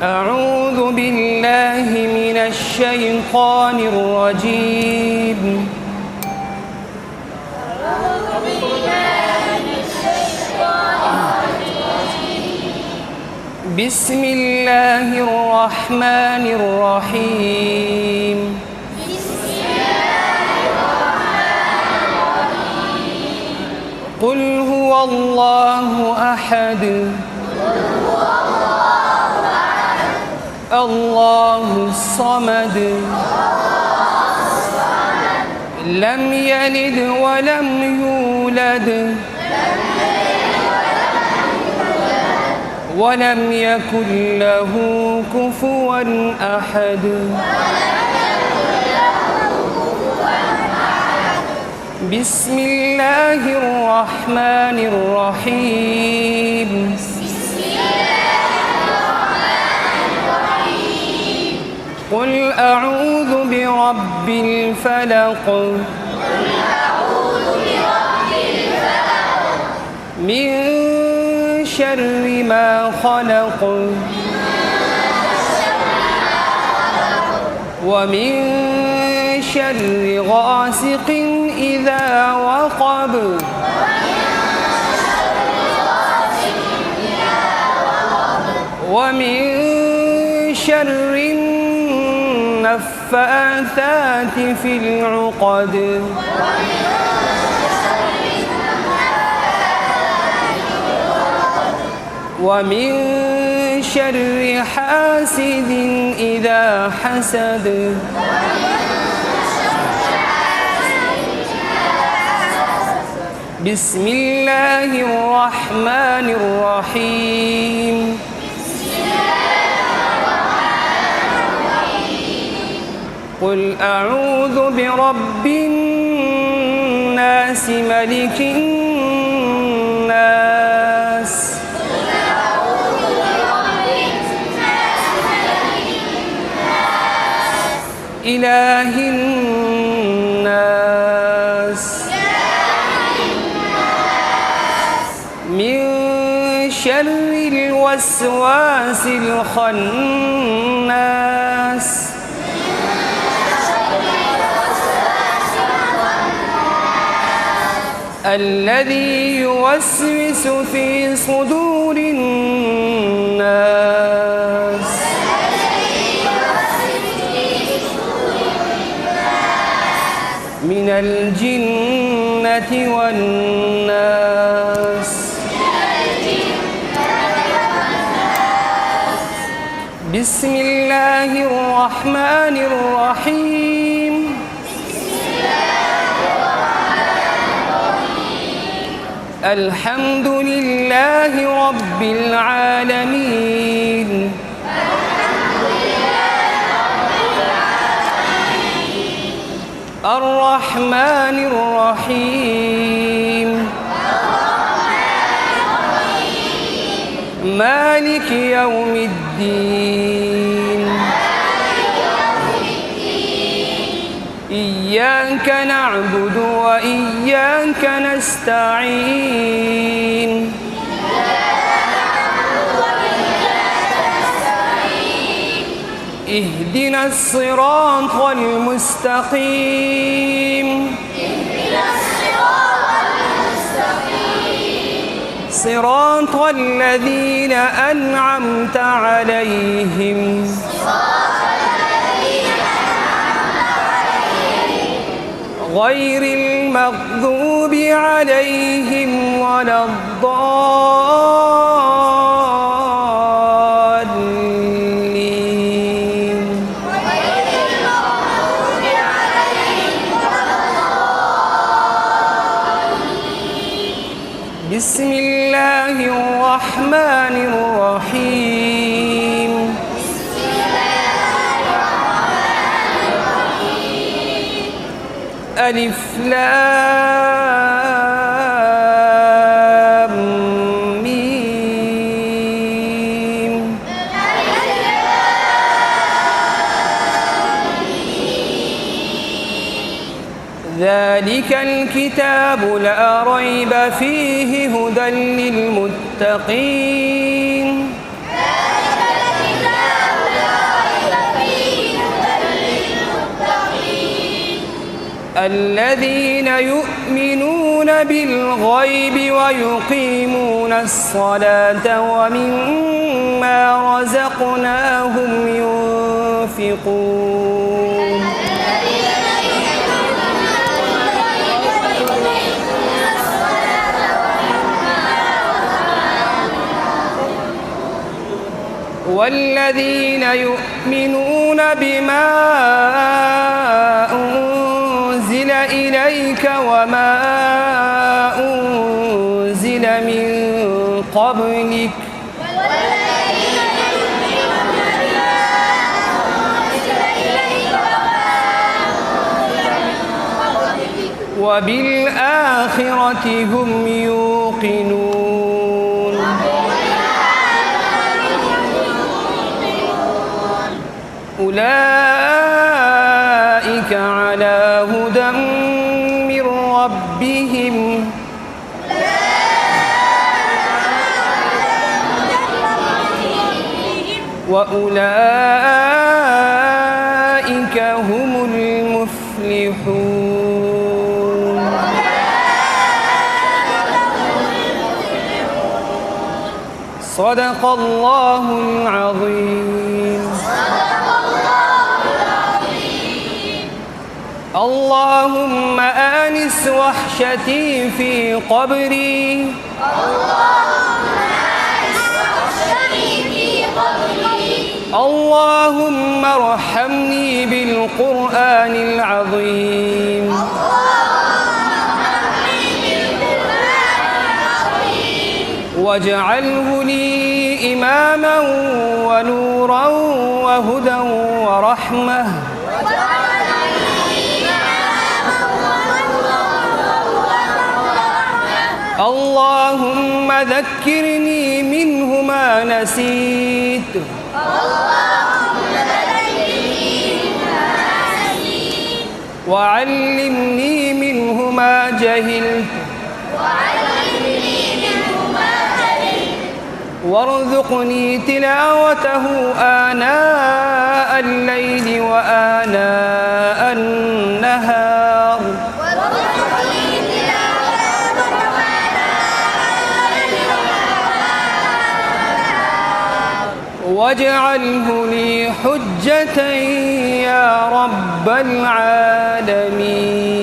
أعوذ بالله من الشيطان الرجيم. بسم الله الرحمن الرحيم. قل هو الله أحد الله الصمد لم يلد ولم يولد ولم يكن له كفوا أحد. بسم الله الرحمن الرحيم. قل أعوذ برب الفلق من شر ما خلق ومن شر غاسق إذا وقب ومن شر النفاثات في العقد ومن شر حاسد إذا حسد. بسم الله الرحمن الرحيم. قل أعوذ برب الناس ملك الناس إله الناس من شر الوسواس الخناس الذي يوسوس في صدور الناس من الجنة والناس. بسم الله الرحمن الرحيم. الحمد لله رب العالمين الرحمن الرحيم مالك يوم الدين إياك نعبد وإياك نستعين اهدنا الصراط المستقيم صراط الذين أنعمت عليهم غير المغضوب عليهم ولا الضالين. بسم الله الرحمن الرحيم. ألف لام ميم. ذلك الكتاب لا ريب فيه هدى للمتقين. ذلك الكتاب الذين يؤمنون بالغيب ويقيمون الصلاة ومما رزقناهم ينفقون والذين يؤمنون بما أنزل إليك وما أنزل من قبلك وبالآخرة هم يوقنون أولئك على هدى من ربهم وأولئك هم المفلحون صدق الله العظيم. اللهم آنس وحشتي في قبري اللهم ارحمني بالقرآن العظيم واجعله لي إماما ونورا وهدى ورحمة اللهم ذكرني منه ما نسيت وعلمني منه ما جهلت وارزقني تلاوته آناء الليل وآناء النهار واجعله لي حجة يا رب العالمين.